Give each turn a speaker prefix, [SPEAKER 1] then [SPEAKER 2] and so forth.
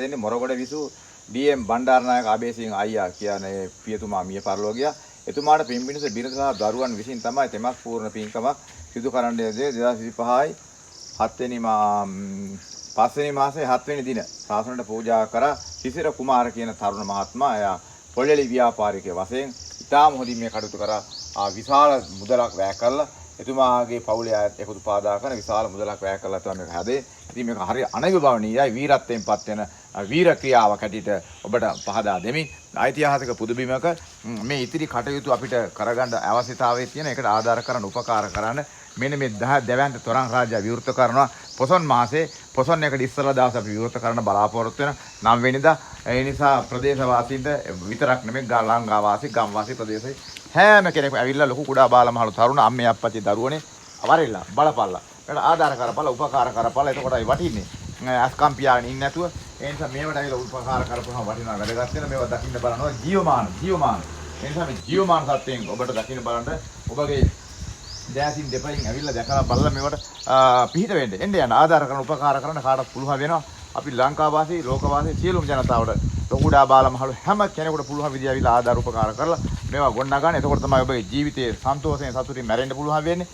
[SPEAKER 1] දෙන්නේ මොරගොඩ විසු ඩී.එම්. බණ්ඩාරනායක අබේසිංහ අයියා කියන්නේ පියතුමා මිය පරලෝ ගියා. එතුමාට පින්බිනිස බිරිඳ සහ දරුවන් විසින් තමයි තෙමක් පූර්ණ පින්කමක් සිදු කරන්නේ 2025යි 5 වෙනි මාසේ 7 වෙනි දින සාසනයට පූජා කරා සිසිර කුමාර කියන තරුණ මහත්මයා එයා පොළෙලි ව්‍යාපාරිකයෙක් වශයෙන් ඉතාම හොඳින් මේ කටයුතු කරා. විශාල මුදලක් වැය කරලා එතුමාගේ පවුලේ අයත් එකතු පාදා කරන විශාල මුදලක් වැය කරලා තමයි මේක හැදේ. ඉතින් මේක හරිය අනවිභවනීයයි වීරත්වයෙන් පත් වෙන වීර ක්‍රියාවක් හැටියට ඔබට පහදා දෙමි. ඓතිහාසික පුදුබිමක මේ ඉතිරි කටයුතු අපිට කරගන්න අවශ්‍යතාවය තියෙන එකට ආධාර කරන උපකාර කරන්න මෙන්න මේ දැවැන්ත තොරන් රාජ්‍ය විවෘත කරනවා. පොසොන් මාසේ පොසොන් එකට ඉස්සලා දවස් අපි විවෘත කරන්න බලාපොරොත්තු වෙන 9 වෙනිදා. ඒ නිසා ප්‍රදේශවාසීන්ට විතරක් නෙමෙයි ගලංගා වාසී ගම් වාසී ප්‍රදේශයේ හැම කෙනෙක්ම ඇවිල්ලා ලොකු කුඩා බාලමහලු තරුණ අම්මේ අප්පච්චි දරුවනේ අවරෙල්ලා බලපල්ලා. ඒකට ආධාර කරපල්ලා උපකාර කරපල්ලා. එතකොටයි වටින්නේ. අස්කම් පියාගෙන ඉන්නේ නැතුව ඒ නිසා මේවට ඇවිල්ලා උපකාර කරපුවම වටිනවා වැඩගත් වෙන මේවා දකින්න බලනවා ජීවමාන. ඒ නිසා මේ ජීවමාන සත්‍යයෙන් ඔබට දකින්න බලන්න ඔබගේ දැසින් දෙපයින් ඇවිල්ලා දැකලා බලලා මේවට පිහිට වෙන්න. එන්න යන ආධාර කරන උපකාර කරන කාටත් පුළුවන් වෙනවා. අපි ලංකාවාසී ලෝකවාසී සියලුම ජනතාවට ලොකුඩා බාලමහලු හැම කෙනෙකුට පුළුවන් විදිය ඇවිල්ලා ආධාර උපකාර කරලා මේවා ගොඩනගන්න. එතකොට තමයි ඔබගේ ජීවිතයේ සන්තෝෂයෙන් සතුටින් මැරෙන්න පුළුවන් වෙන්නේ.